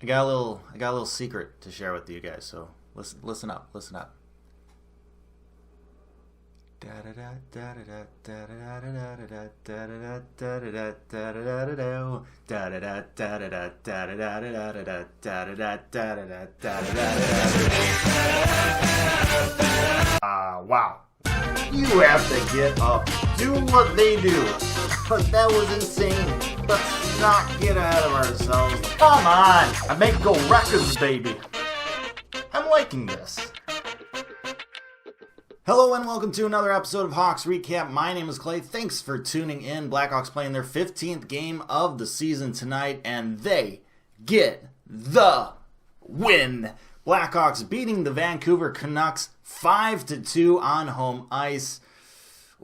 I got a little secret to share with you guys. So listen up. Wow. You have to get up, do what they do. But that was insane. Let's not get ahead of ourselves. Come on! I make go records, baby. I'm liking this. Hello and welcome to another episode of Hawks Recap. My name is Clay. Thanks for tuning in. Blackhawks playing their 15th game of the season tonight, and they get the win. Blackhawks beating the Vancouver Canucks 5-2 on home ice.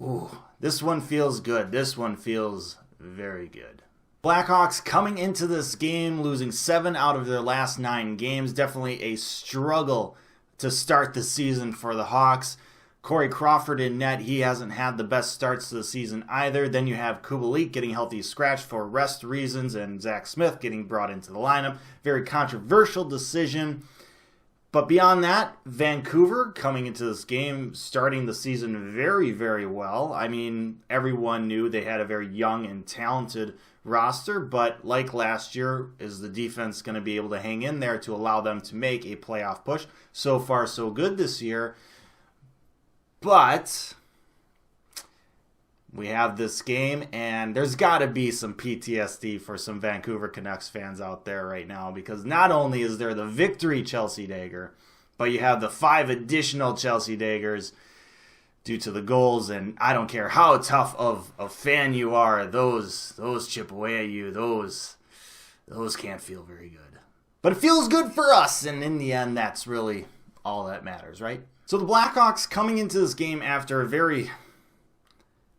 Ooh, this one feels good. This one feels very good. Blackhawks coming into this game losing 7 out of their last 9 games. Definitely a struggle to start the season for the Hawks. Corey Crawford in net, he hasn't had the best starts to the season either. Then you have Jakubczak getting healthy scratched for rest reasons and Zach Smith getting brought into the lineup. Very controversial decision. But beyond that, Vancouver coming into this game, starting the season very, very well. I mean, everyone knew they had a very young and talented roster, but like last year, is the defense going to be able to hang in there to allow them to make a playoff push? So far, so good this year. But we have this game, and there's got to be some PTSD for some Vancouver Canucks fans out there right now, because not only is there the victory Chelsea Dagger, but you have the 5 additional Chelsea Daggers due to the goals, and I don't care how tough of a fan you are, those chip away at you, those can't feel very good. But it feels good for us, and in the end, that's really all that matters, right? So the Blackhawks coming into this game after a very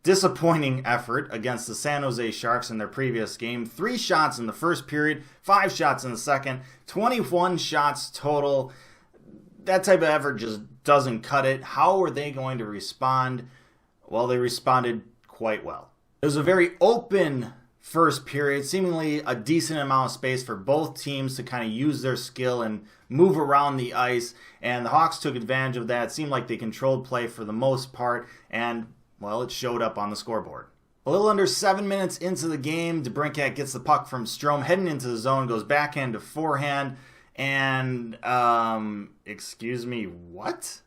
disappointing effort against the San Jose Sharks in their previous game. 3 shots in the first period, 5 shots in the second, 21 shots total. That type of effort just doesn't cut it. How are they going to respond? Well, they responded quite well. It was a very open first period, seemingly a decent amount of space for both teams to kind of use their skill and move around the ice, and the Hawks took advantage of that. It seemed like they controlled play for the most part, and well, it showed up on the scoreboard. A little under 7 minutes into the game, Jakubczak gets the puck from Strome, heading into the zone, goes backhand to forehand, and, excuse me, what?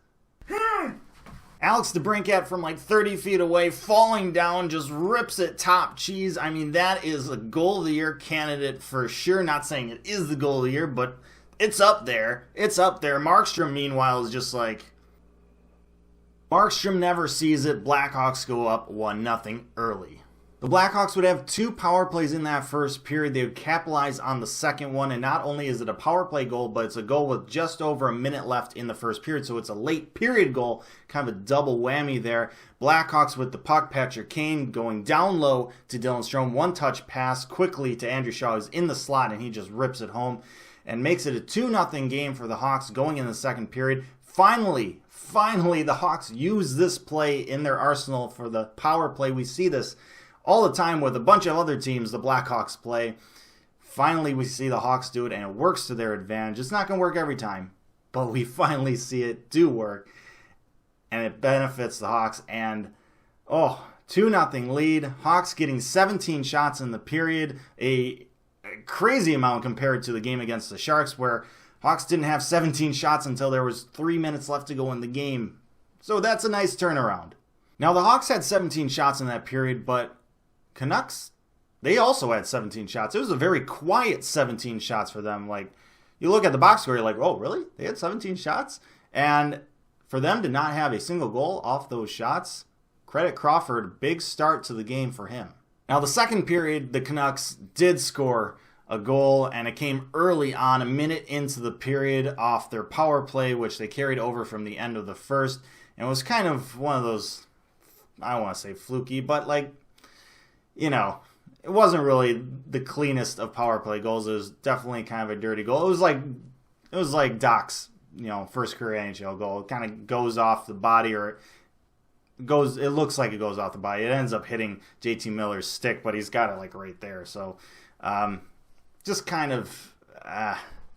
Alex Jakubczak from like 30 feet away, falling down, just rips it top cheese. I mean, that is a goal of the year candidate for sure. Not saying it is the goal of the year, but it's up there. It's up there. Markstrom, meanwhile, is just like, Markstrom never sees it. Blackhawks go up 1-0 early. The Blackhawks would have 2 power plays in that first period. They would capitalize on the second one, and not only is it a power play goal, but it's a goal with just over a minute left in the first period, so it's a late period goal, kind of a double whammy there. Blackhawks with the puck, Patrick Kane going down low to Dylan Strome, 1-touch pass quickly to Andrew Shaw, who's in the slot, and he just rips it home and makes it a 2-0 game for the Hawks going in the second period. Finally, the Hawks use this play in their arsenal for the power play. We see this all the time with a bunch of other teams the Blackhawks play. Finally, we see the Hawks do it, and it works to their advantage. It's not going to work every time, but we finally see it do work, and it benefits the Hawks. And, 2-0 lead. Hawks getting 17 shots in the period, a crazy amount compared to the game against the Sharks, where Hawks didn't have 17 shots until there was 3 minutes left to go in the game. So that's a nice turnaround. Now, the Hawks had 17 shots in that period, but Canucks, they also had 17 shots. It was a very quiet 17 shots for them. Like, you look at the box score, you're like, oh, really? They had 17 shots? And for them to not have a single goal off those shots, credit Crawford, big start to the game for him. Now, the second period, the Canucks did score a goal, and it came early on, a minute into the period, off their power play, which they carried over from the end of the first. And it was kind of one of those, I don't want to say fluky, but like, you know, it wasn't really the cleanest of power play goals. It was definitely kind of a dirty goal. It was like Doc's, first career NHL goal. It kind of goes off the body, or it looks like it goes off the body. It ends up hitting JT Miller's stick, but he's got it like right there. So just kind of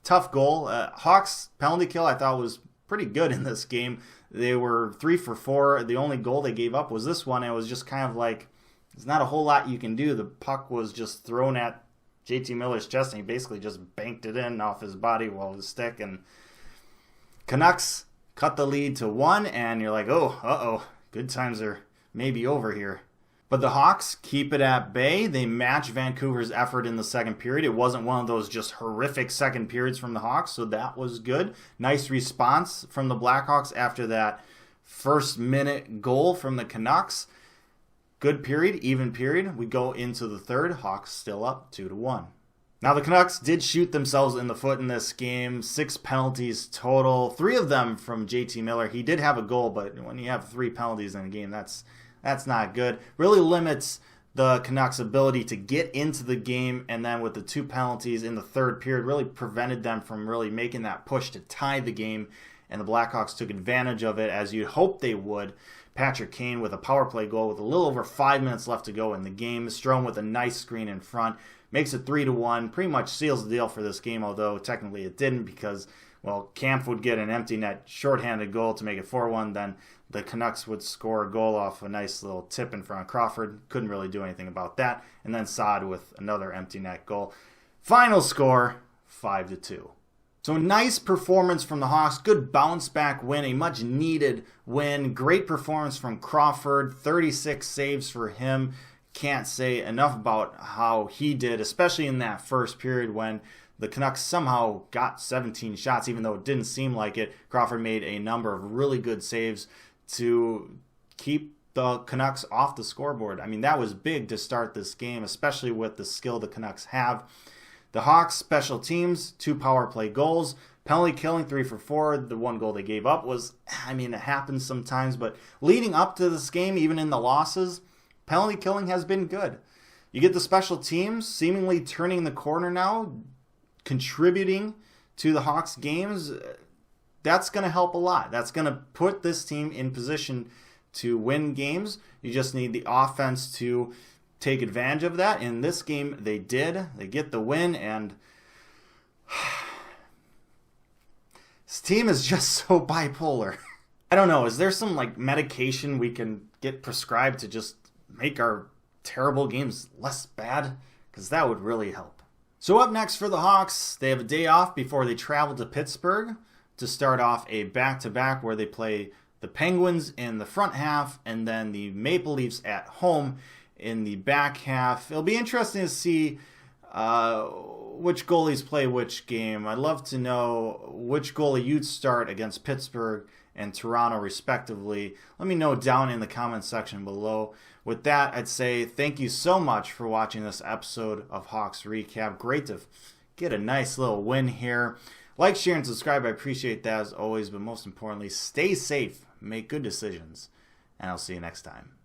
tough goal. Hawks penalty kill I thought was pretty good in this game. They were 3 for 4. The only goal they gave up was this one. It was just kind of like, there's not a whole lot you can do. The puck was just thrown at JT Miller's chest, and he basically just banked it in off his body while his stick. And Canucks cut the lead to 1, and you're like, oh, good times are maybe over here. But the Hawks keep it at bay. They match Vancouver's effort in the second period. It wasn't one of those just horrific second periods from the Hawks, so that was good. Nice response from the Blackhawks after that first minute goal from the Canucks. Good period, even period. We go into the third. Hawks still up 2-1. Now the Canucks did shoot themselves in the foot in this game. 6 penalties total. 3 of them from JT Miller. He did have a goal, but when you have 3 penalties in a game, that's not good. Really limits the Canucks' ability to get into the game, and then with the 2 penalties in the third period, really prevented them from really making that push to tie the game, and the Blackhawks took advantage of it as you'd hope they would. Patrick Kane with a power play goal with a little over 5 minutes left to go in the game. Strome with a nice screen in front. Makes it 3-1. Pretty much seals the deal for this game, although technically it didn't because, well, Kampf would get an empty net shorthanded goal to make it 4-1. Then the Canucks would score a goal off a nice little tip in front of Crawford. Couldn't really do anything about that. And then Saad with another empty net goal. Final score, 5-2. So nice performance from the Hawks. Good bounce back win. A much needed win. Great performance from Crawford. 36 saves for him. Can't say enough about how he did, especially in that first period when the Canucks somehow got 17 shots, even though it didn't seem like it. Crawford made a number of really good saves to keep the Canucks off the scoreboard. I mean, that was big to start this game, especially with the skill the Canucks have. The Hawks, special teams, 2 power play goals. Penalty killing, 3 for 4. The 1 goal they gave up was, I mean, it happens sometimes, but leading up to this game, even in the losses, penalty killing has been good. You get the special teams seemingly turning the corner now, contributing to the Hawks games. That's going to help a lot. That's going to put this team in position to win games. You just need the offense to take advantage of that. In this game, they did. They get the win, and this team is just so bipolar. I don't know. Is there some medication we can get prescribed to just make our terrible games less bad? Because that would really help. So up next for the Hawks, they have a day off before they travel to Pittsburgh to start off a back-to-back where they play the Penguins in the front half and then the Maple Leafs at home in the back half. It'll be interesting to see which goalies play which game. I'd love to know which goalie you'd start against Pittsburgh and Toronto respectively. Let me know down in the comment section below. With that, I'd say thank you so much for watching this episode of Hawks Recap. Great to get a nice little win here. Like, share, and subscribe. I appreciate that as always, but most importantly, stay safe, make good decisions, and I'll see you next time.